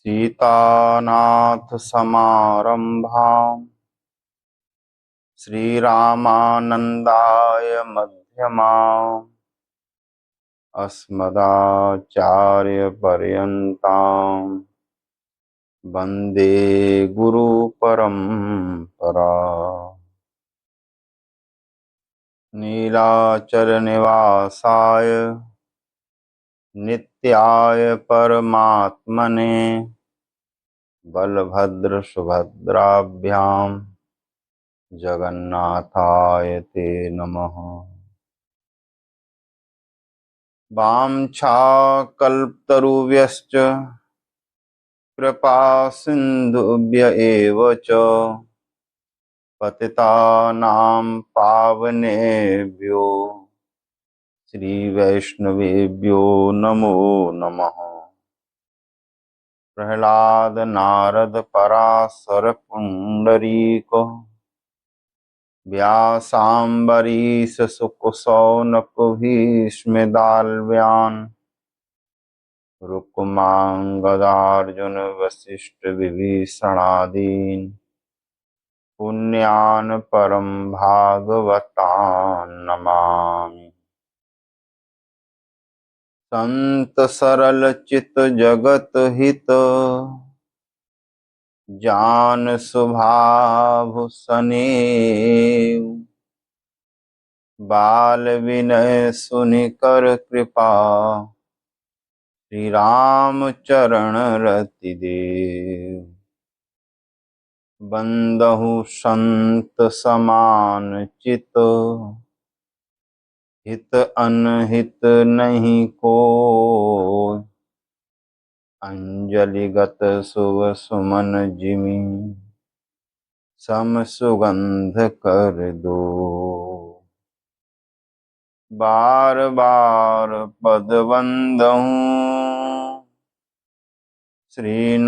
सीतानाथ समारंभाम् श्रीरामानंदाय मध्यमाम् अस्मदाचार्यपर्यन्ताम् वन्दे गुरुपरम्परा। नीलाचलनिवासाय नित्याय परमात्मने बलभद्रसुभद्राभ्यां जगन्नाथाय ते नमः। वाञ्छाकल्पतरुभ्यश्च कृपा सिन्धुभ्य एव च पतितानां पावनेभ्यो श्रीवैष्णवेभ्यो नमो नमः। प्रह्लाद नारद पराशर पुंडरीक व्यासाम्बरीश शुक शौनक भीष्मदाल्व्यान् रुक्मांगदार्जुन वसिष्ठ विभीषणादीन् पुण्यान् परम भागवतान् नमामि। संत सरल चित जगत हित जान स्वभाव सनेव बाल विनय सुनिकर कृपा श्री राम चरण रति देव। बंदहु संत समान चित हित अनहित नहीं को अंजलिगत शुभ सुमन जिमि सम सुगंध कर दो। बार बार पद बंदहूँ श्रीनाभाएन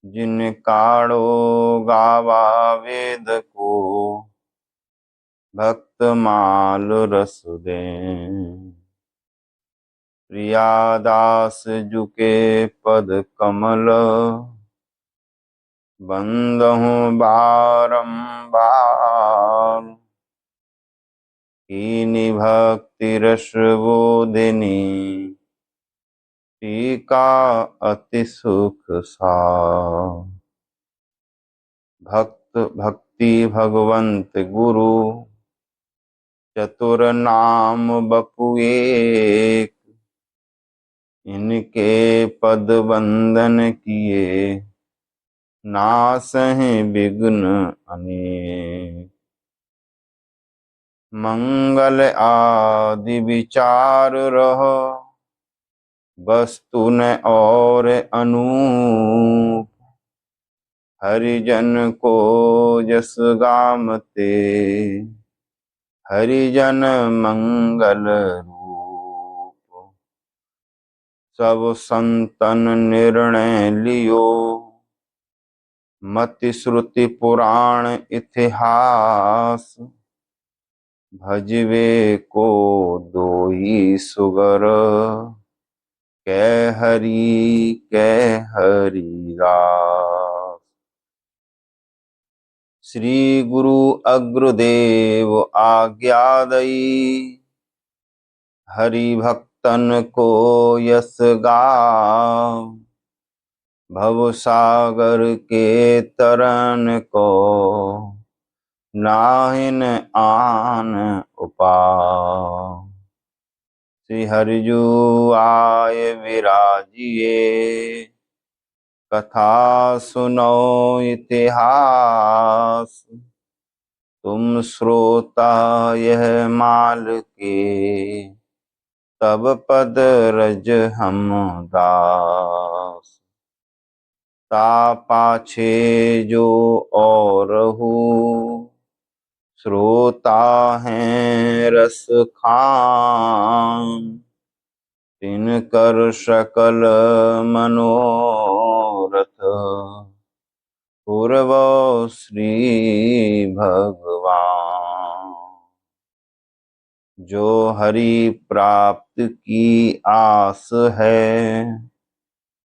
जिन काढ़ो गावा वेद को भक्त माल रस दें। प्रियादास जुके पद कमल बंदहूँ बारंबार कीनी भक्ति रस बोधिनी टीका अति सुख सार। भक्त भक्ति भगवंत गुरु चतुर नाम बपु एक इनके पद बंदन किए नासहि विघ्न अनेक। मंगल आदि विचार रहो वस्तु न और अनूप हरिजन को जस गामते हरिजन मंगल रूप। सब संतन निर्णय लियो मति श्रुति पुराण इतिहास भजवे को दोई सुगर कै हरि रास। श्री गुरु अग्रदेव आज्ञा दई हरि भक्तन को यस गाव भव सागर के तरन को नाहिन आन उपाय। श्री हरिजू आय विराजिए कथा सुनो इतिहास तुम श्रोता यह माल के तब पद रज हम दास। ता पाछे जो और हो श्रोता हैं रस खान तिनकर सकल मनोरथ पूर्वो श्री भगवान। जो हरि प्राप्त की आस है,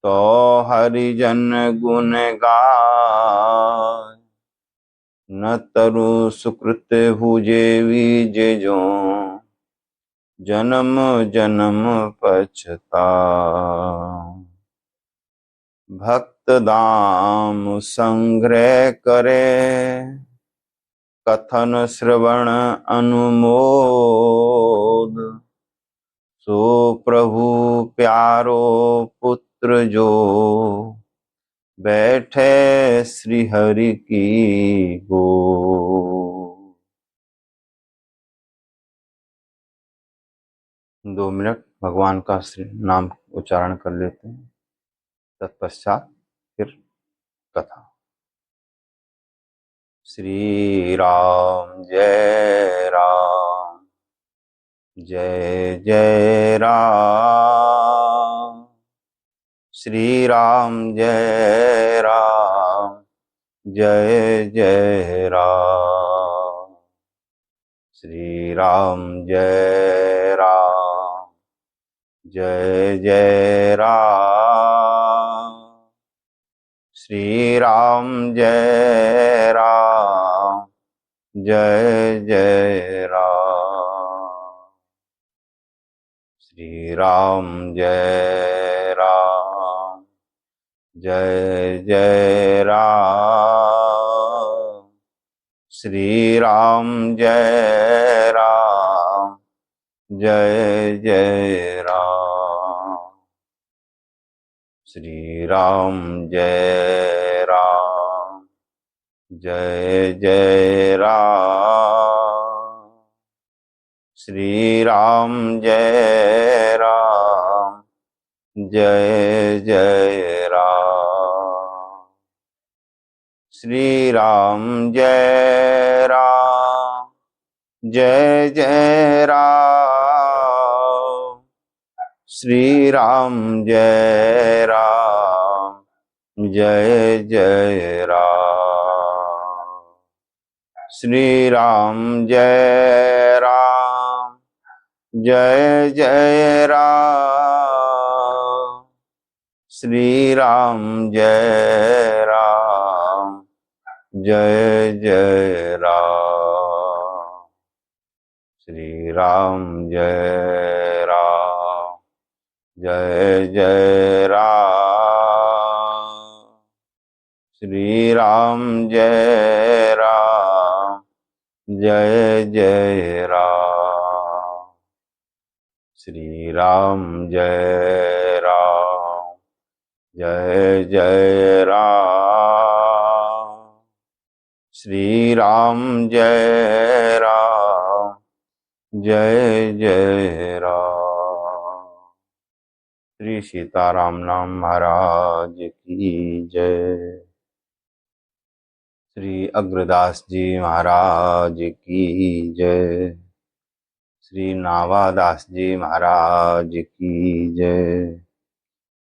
तो हरिजन गुण गाय। न तरु सुकृत हुजेवी जे जो, जन्म जन्म पछता। भक्त दाम संग्रह करे, कथन श्रवण अनुमोद। सो प्रभु प्यारो पुत्र जो, बैठे श्री हरि की गोद। 2 मिनट भगवान का श्री नाम उच्चारण कर लेते हैं, तत्पश्चात फिर कथा। श्री राम जय राम, जय जय राम। श्री राम जय राम, जय जय राम। श्री राम जय राम, जय जय राम। श्री राम जय राम, जय जय राम। श्री राम जय राम, जय जय राम। श्री राम जय राम, जय जय राम। श्री राम जय राम, जय जय राम। श्री राम जय राम, जय जय राम। श्री राम जय राम, जय जय राम। श्री राम जय राम, जय जय राम। श्री राम जय राम, जय जय राम। श्री राम जय राम, जय जय राम। श्री राम जय राम, जय जय राम। श्री राम जय राम, जय जय राम। श्री राम जय राम, जय जय राम। श्री राम जय राम, जय जय राम। श्री सीताराम नाम महाराज की जय। श्री अग्रदास जी महाराज की जय। श्री नावादास जी महाराज की जय।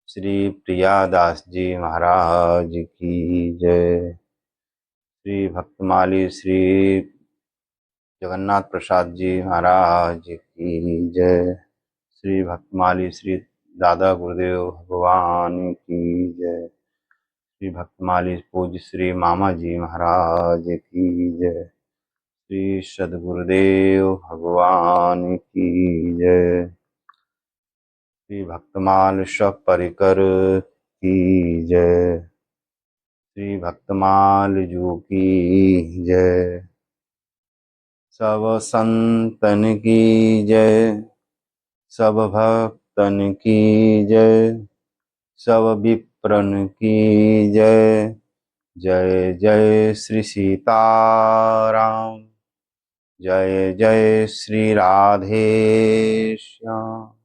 श्री प्रियादास जी महाराज की जय। श्री भक्तमाली श्री जगन्नाथ प्रसाद जी महाराज की जय। श्री भक्तमाली श्री दादा गुरुदेव भगवान की जय। श्री भक्तमाली पूज्य श्री मामा जी महाराज की जय। श्री सद्गुरुदेव भगवान की जय। श्री भक्तमाल सब परिकर की जय। श्री भक्तमाल जू की जय। सब संतन की जय, सब भक्तन की जय, सब विप्रन की जय। जय जय श्री सीताराम, जय जय श्री राधे श्याम।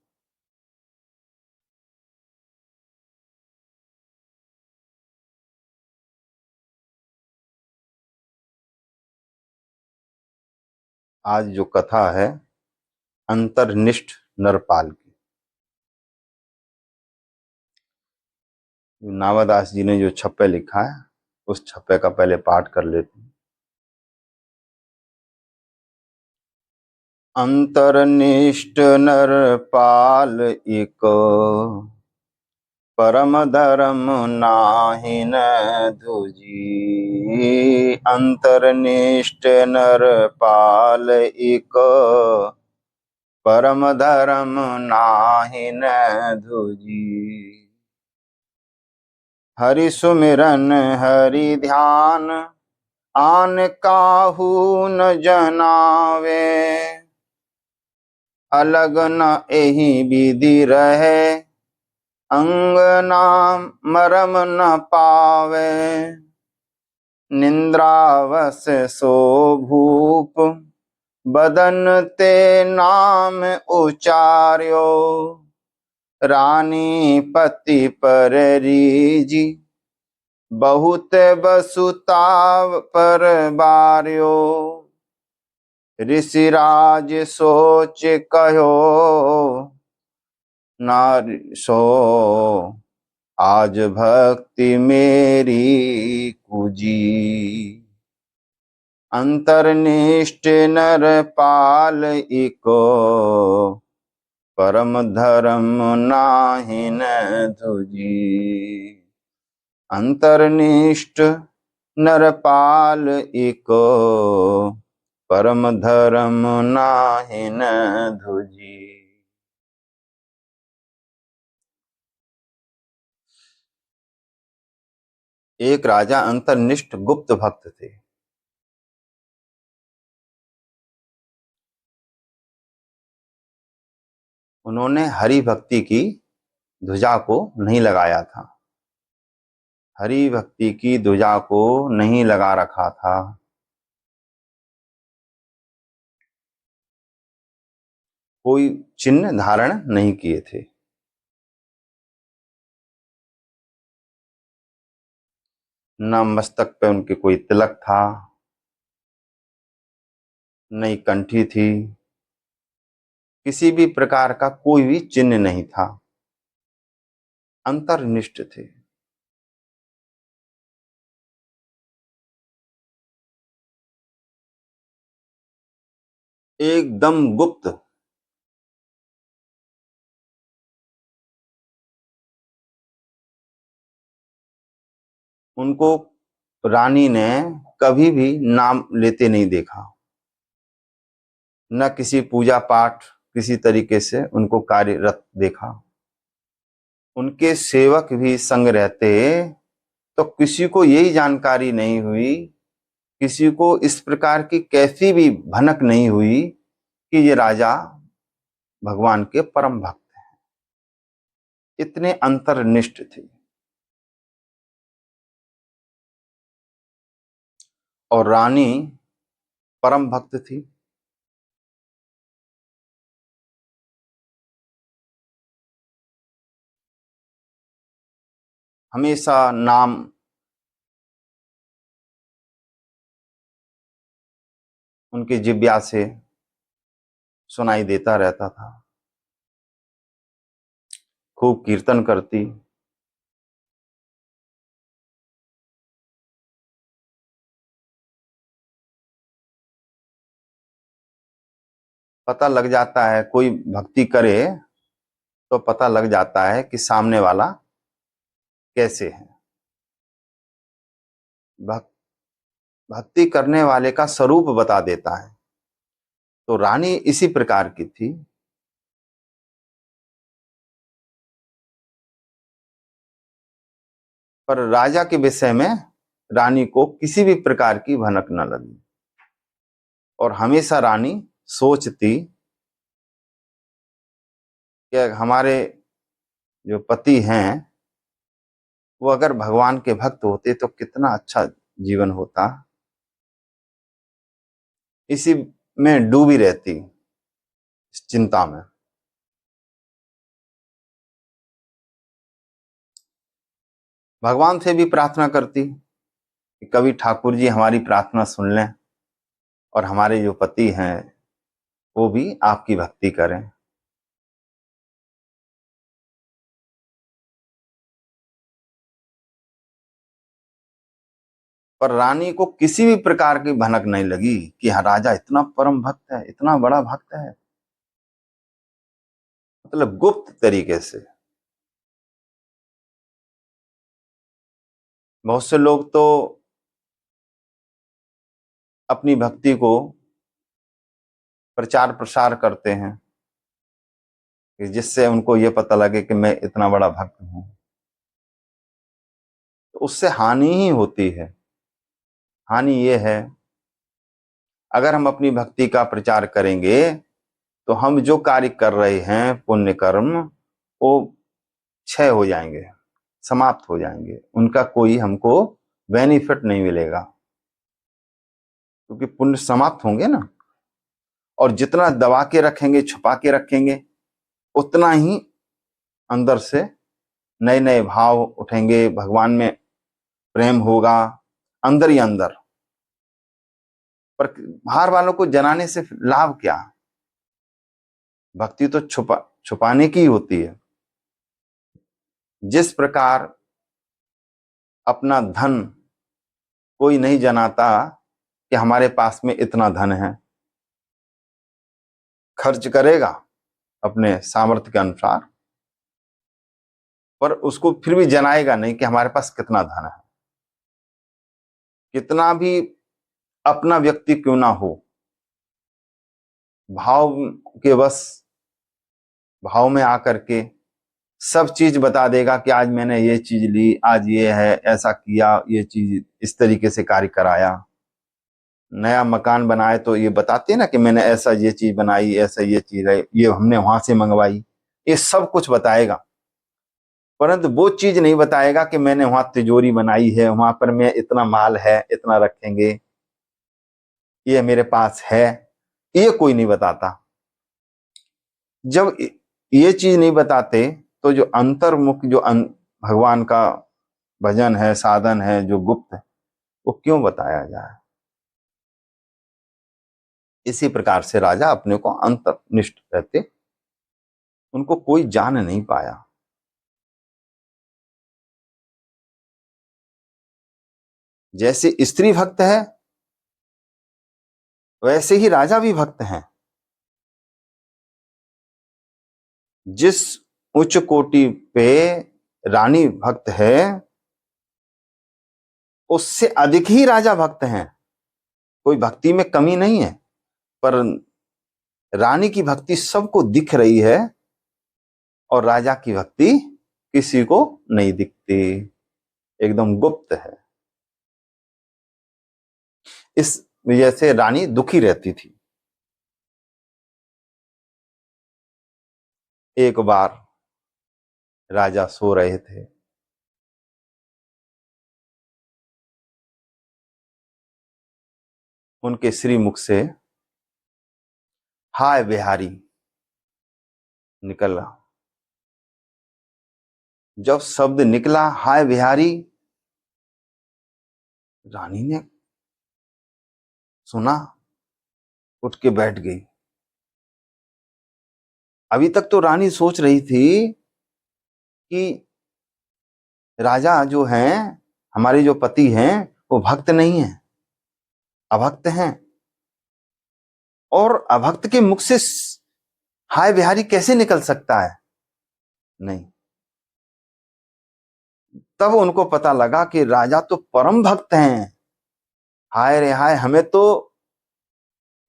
आज जो कथा है अंतर्निष्ठ नरपाल की, नावादास जी ने जो छप्पे लिखा है उस छप्पे का पहले पाठ कर लेते हैं। अंतर्निष्ठ नरपाल एक, परम धर्म नाहि न दूजी। अंतर्निष्ठ नरपाल एक, परम धर्म नाहि न दूजी। हरि सुमिरन हरि ध्यान, आन काहू न जनावे। अलग न एहि विधि रहे, अंग नाम मरम न पावे। निंद्रावश सो भूप, बदन ते नाम उचार्यो। रानी पति पर रीजी, बहुत बसुताव पर बार्यो। ऋषिराज सोच कहो, नारी सो आज भक्ति मेरी कुजी। अंतर्निष्ठ नरपाल इको, परम धर्म नाहि न दूजी। अंतर्निष्ठ नरपाल इको, परम धर्म नाहि न दूजी। एक राजा अंतर्निष्ठ गुप्त भक्त थे। उन्होंने हरि भक्ति की ध्वजा को नहीं लगाया था, हरि भक्ति की ध्वजा को नहीं लगा रखा था। कोई चिन्ह धारण नहीं किए थे। न मस्तक पे उनके कोई तिलक था, नई कंठी थी, किसी भी प्रकार का कोई भी चिन्ह नहीं था। अंतर्निष्ठ थे। एकदम गुप्त। उनको रानी ने कभी भी नाम लेते नहीं देखा, न किसी पूजा पाठ किसी तरीके से उनको कार्यरत देखा। उनके सेवक भी संग रहते तो किसी को यही जानकारी नहीं हुई, किसी को इस प्रकार की कैसी भी भनक नहीं हुई कि ये राजा भगवान के परम भक्त हैं। इतने अंतर्निष्ठ थे। और रानी परम भक्त थी। हमेशा नाम उनकी जिह्वा से सुनाई देता रहता था। खूब कीर्तन करती। पता लग जाता है, कोई भक्ति करे तो पता लग जाता है कि सामने वाला कैसे है। भक्ति करने वाले का स्वरूप बता देता है। तो रानी इसी प्रकार की थी। पर राजा के विषय में रानी को किसी भी प्रकार की भनक न लगी। और हमेशा रानी सोचती कि हमारे जो पति हैं वो अगर भगवान के भक्त होते तो कितना अच्छा जीवन होता। इसी में डूबी रहती, इस चिंता में। भगवान से भी प्रार्थना करती कि कभी ठाकुर जी हमारी प्रार्थना सुन लें और हमारे जो पति हैं वो भी आपकी भक्ति करें। पर रानी को किसी भी प्रकार की भनक नहीं लगी कि हाँ, राजा इतना परम भक्त है, इतना बड़ा भक्त है। मतलब गुप्त तरीके से। बहुत से लोग तो अपनी भक्ति को प्रचार प्रसार करते हैं कि जिससे उनको ये पता लगे कि मैं इतना बड़ा भक्त हूं, तो उससे हानि ही होती है। हानि ये है, अगर हम अपनी भक्ति का प्रचार करेंगे तो हम जो कार्य कर रहे हैं पुण्य कर्म, वो क्षय हो जाएंगे, समाप्त हो जाएंगे, उनका कोई हमको बेनिफिट नहीं मिलेगा, क्योंकि पुण्य समाप्त होंगे ना। और जितना दबा के रखेंगे, छुपा के रखेंगे, उतना ही अंदर से नए नए भाव उठेंगे, भगवान में प्रेम होगा अंदर ही अंदर। पर बाहर वालों को जनाने से लाभ क्या? भक्ति तो छुपाने की होती है। जिस प्रकार अपना धन कोई नहीं जनाता कि हमारे पास में इतना धन है, खर्च करेगा अपने सामर्थ्य के अनुसार, पर उसको फिर भी जनाएगा नहीं कि हमारे पास कितना धन है। कितना भी अपना व्यक्ति क्यों ना हो, भाव के बस भाव में आकर के सब चीज बता देगा कि आज मैंने ये चीज ली, आज ये है, ऐसा किया, ये चीज इस तरीके से कार्य कराया। नया मकान बनाए तो ये बताते हैं ना कि मैंने ऐसा ये चीज बनाई, ऐसा ये चीज है, ये हमने वहां से मंगवाई, ये सब कुछ बताएगा। परंतु वो चीज नहीं बताएगा कि मैंने वहां तिजोरी बनाई है, वहां पर मैं इतना माल है, इतना रखेंगे, ये मेरे पास है, ये कोई नहीं बताता। जब ये चीज नहीं बताते तो जो अंतर्मुख, जो भगवान का भजन है, साधन है, जो गुप्त है, वो क्यों बताया जाए? इसी प्रकार से राजा अपने को अंतर्निष्ठ रहते, उनको कोई जान नहीं पाया। जैसे स्त्री भक्त है, वैसे ही राजा भी भक्त हैं। जिस उच्च कोटि पे रानी भक्त है, उससे अधिक ही राजा भक्त हैं। कोई भक्ति में कमी नहीं है, पर रानी की भक्ति सबको दिख रही है और राजा की भक्ति किसी को नहीं दिखती, एकदम गुप्त है। इस वजह से रानी दुखी रहती थी। एक बार राजा सो रहे थे, उनके श्रीमुख से हाय बिहारी निकला। जब शब्द निकला हाय बिहारी, रानी ने सुना, उठ के बैठ गई। अभी तक तो रानी सोच रही थी कि राजा जो हैं, हमारे जो पति हैं, वो भक्त नहीं है, अभक्त हैं। और अभक्त के मुख से हाय बिहारी कैसे निकल सकता है? नहीं। तब उनको पता लगा कि राजा तो परम भक्त हैं। हाय रे हाय, हमें तो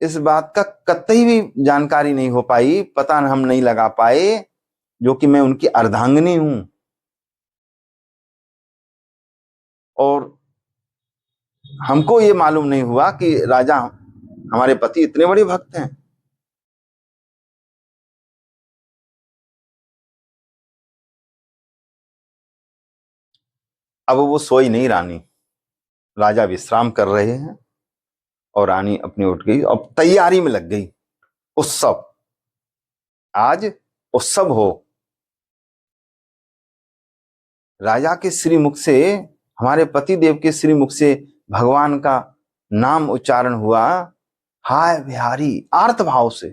इस बात का कतई भी जानकारी नहीं हो पाई, पता हम नहीं लगा पाए, जो कि मैं उनकी अर्धांगिनी हूं। और हमको ये मालूम नहीं हुआ कि राजा हमारे पति इतने बड़े भक्त हैं। अब वो सोई नहीं रानी, राजा विश्राम कर रहे हैं और रानी अपनी उठ गई, अब तैयारी में लग गई। उत्सव, आज उत्सव हो। राजा के श्रीमुख से, हमारे पति देव के श्रीमुख से भगवान का नाम उच्चारण हुआ, हाय बिहारी, आर्त भाव से।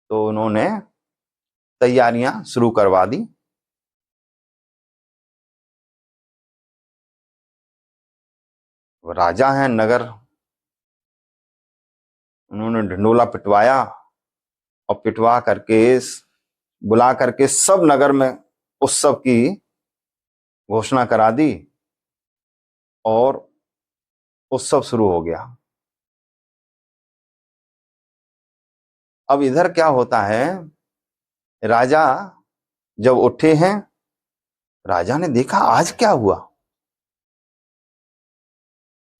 तो उन्होंने तैयारियां शुरू करवा दी। राजा हैं नगर, उन्होंने ढिंडोला पिटवाया और पिटवा करके बुला करके सब नगर में उत्सव की घोषणा करा दी और उत्सव शुरू हो गया। अब इधर क्या होता है, राजा जब उठे हैं, राजा ने देखा आज क्या हुआ,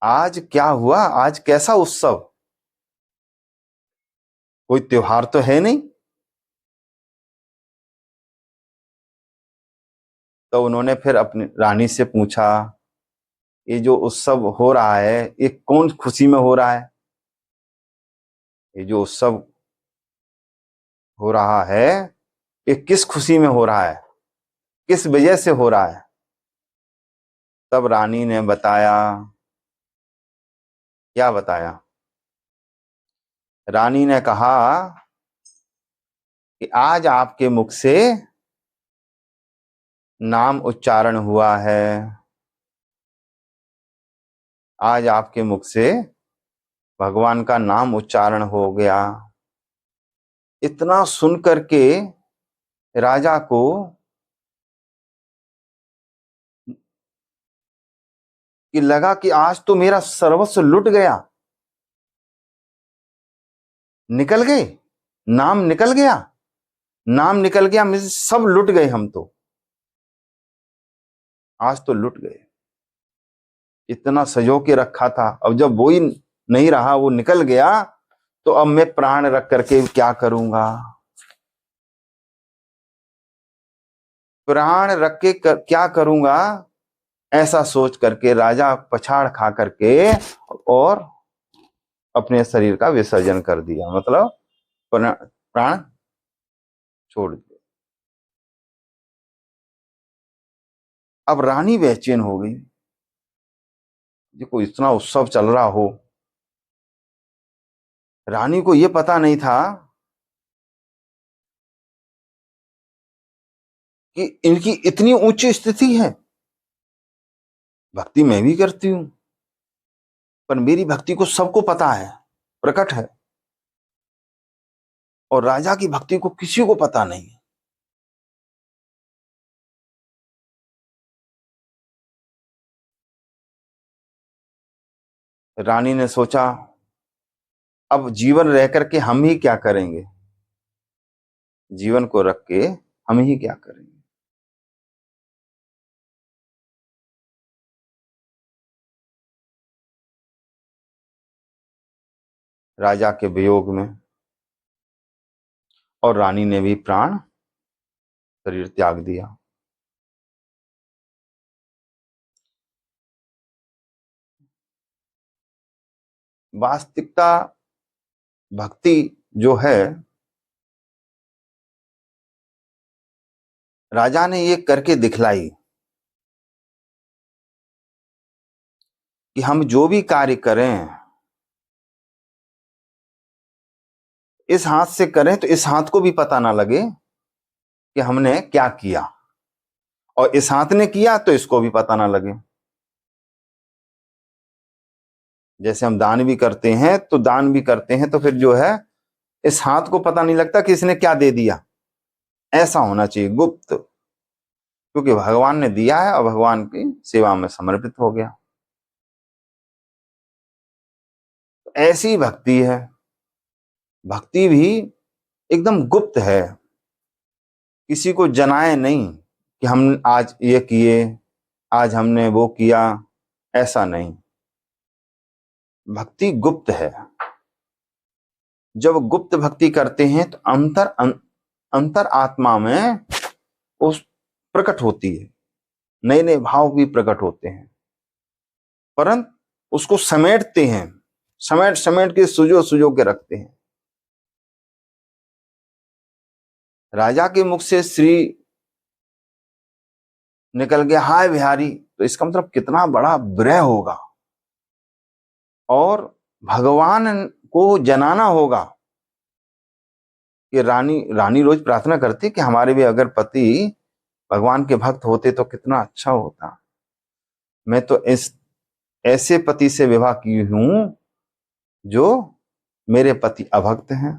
आज क्या हुआ, आज कैसा उत्सव, कोई त्योहार तो है नहीं। तो उन्होंने फिर अपनी रानी से पूछा, ये जो उत्सव हो रहा है ये कौन खुशी में हो रहा है, ये जो उत्सव हो रहा है ये किस खुशी में हो रहा है, किस वजह से हो रहा है। तब रानी ने बताया, क्या बताया, रानी ने कहा कि आज आपके मुख से नाम उच्चारण हुआ है, आज आपके मुख से भगवान का नाम उच्चारण हो गया। इतना सुन करके राजा को कि लगा कि आज तो मेरा सर्वस्व लुट गया, निकल गए, नाम निकल गया, नाम निकल गया, मुझे सब लुट गए, हम तो आज तो लुट गए। इतना सजो के रखा था, अब जब वो ही नहीं रहा, वो निकल गया, तो अब मैं प्राण रख करके क्या करूंगा, प्राण रख के क्या करूंगा, ऐसा सोच करके राजा पछाड़ खा करके और अपने शरीर का विसर्जन कर दिया, मतलब प्राण छोड़ दिया। अब रानी बेचैन हो गई, देखो इतना उत्सव चल रहा हो, रानी को यह पता नहीं था कि इनकी इतनी ऊंची स्थिति है। भक्ति मैं भी करती हूं, पर मेरी भक्ति को सबको पता है, प्रकट है, और राजा की भक्ति को किसी को पता नहीं है। रानी ने सोचा अब जीवन रह करके हम ही क्या करेंगे, जीवन को रख के हम ही क्या करेंगे। राजा के वियोग में और रानी ने भी प्राण शरीर त्याग दिया। वास्तविकता भक्ति जो है, राजा ने ये करके दिखलाई कि हम जो भी कार्य करें इस हाथ से करें तो इस हाथ को भी पता ना लगे कि हमने क्या किया, और इस हाथ ने किया तो इसको भी पता ना लगे। जैसे हम दान भी करते हैं तो दान भी करते हैं तो फिर जो है इस हाथ को पता नहीं लगता कि इसने क्या दे दिया, ऐसा होना चाहिए गुप्त, क्योंकि भगवान ने दिया है और भगवान की सेवा में समर्पित हो गया। ऐसी भक्ति है, भक्ति भी एकदम गुप्त है, किसी को जनाए नहीं कि हम आज ये किए, आज हमने वो किया, ऐसा नहीं। भक्ति गुप्त है। जब गुप्त भक्ति करते हैं तो अंतर आत्मा में उस प्रकट होती है, नए नए भाव भी प्रकट होते हैं, परंतु उसको समेटते हैं, समेट समेट के सुजो सुजो के रखते हैं। राजा के मुख से श्री निकल गया हाय बिहारी, तो इसका मतलब कितना बड़ा विरह होगा, और भगवान को जनाना होगा कि रानी रोज प्रार्थना करती कि हमारे भी अगर पति भगवान के भक्त होते तो कितना अच्छा होता। मैं तो इस ऐसे पति से विवाह की हूं जो मेरे पति अभक्त हैं,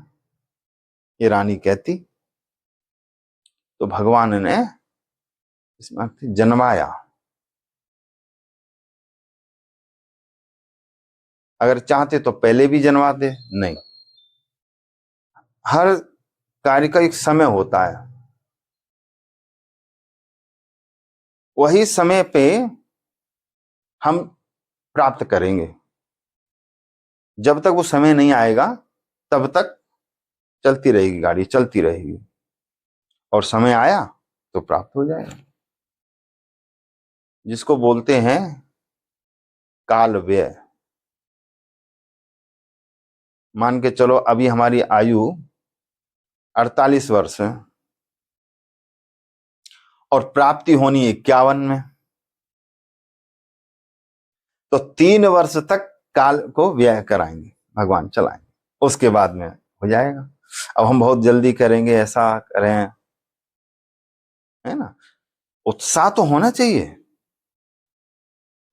ये रानी कहती। तो भगवान ने इसमें जन्माया। अगर चाहते तो पहले भी जन्मा दे, नहीं, हर कार्य का एक समय होता है, वही समय पे हम प्राप्त करेंगे। जब तक वो समय नहीं आएगा तब तक चलती रहेगी गाड़ी, चलती रहेगी, और समय आया तो प्राप्त हो जाएगा, जिसको बोलते हैं काल व्यय। मान के चलो अभी हमारी आयु 48 वर्ष है और प्राप्ति होनी 51 में, तो 3 वर्ष तक काल को व्यय कराएंगे, भगवान चलाएंगे, उसके बाद में हो जाएगा। अब हम बहुत जल्दी करेंगे, ऐसा करें, है ना। उत्साह तो होना चाहिए,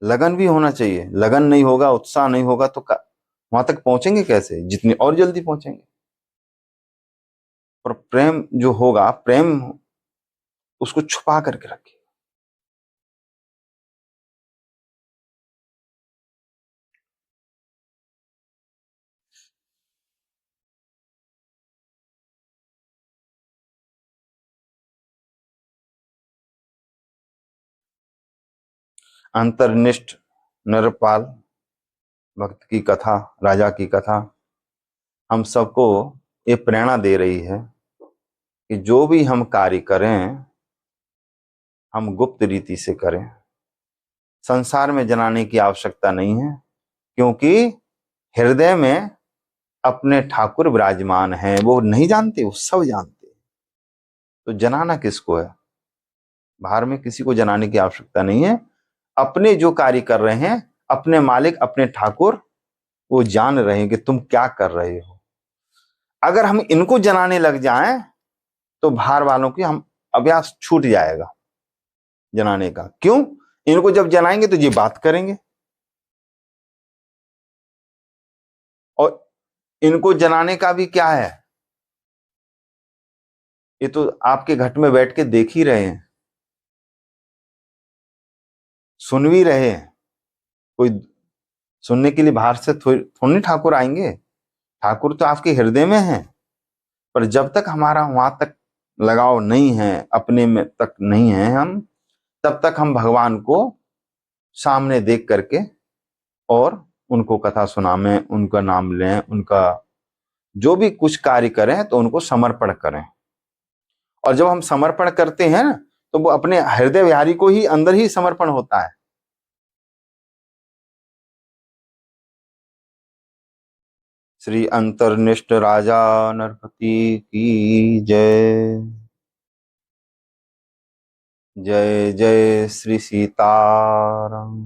लगन भी होना चाहिए। लगन नहीं होगा, उत्साह नहीं होगा तो वहां तक पहुंचेंगे कैसे, जितनी और जल्दी पहुंचेंगे। और प्रेम जो होगा, प्रेम उसको छुपा करके रखिए। अंतर्निष्ठ नरपाल भक्त की कथा, राजा की कथा हम सबको ये प्रेरणा दे रही है कि जो भी हम कार्य करें, हम गुप्त रीति से करें। संसार में जनाने की आवश्यकता नहीं है, क्योंकि हृदय में अपने ठाकुर विराजमान हैं। वो नहीं जानते, वो सब जानते। तो जनाना किसको है? बाहर में किसी को जनाने की आवश्यकता नहीं है। अपने जो कार्य कर रहे हैं, अपने मालिक, अपने ठाकुर, वो जान रहे हैं कि तुम क्या कर रहे हो। अगर हम इनको जनाने लग जाएं तो बाहर वालों की हम अभ्यास छूट जाएगा जनाने का। क्यों? इनको जब जनाएंगे तो ये बात करेंगे, और इनको जनाने का भी क्या है, ये तो आपके घट में बैठ के देख ही रहे हैं, सुन भी रहे हैं। कोई सुनने के लिए बाहर से थोड़ी ठाकुर आएंगे। ठाकुर तो आपके हृदय में है। पर जब तक हमारा वहां तक लगाव नहीं है, अपने में तक नहीं है हम, तब तक हम भगवान को सामने देख करके और उनको कथा सुनाएं, उनका नाम लें, उनका जो भी कुछ कार्य करें तो उनको समर्पण करें। और जब हम समर्पण करते हैं तो वो अपने हृदय विहारी को ही अंदर ही समर्पण होता है। श्री अंतर्निष्ठ राजा नरपति की जय। जय जय श्री सीताराम।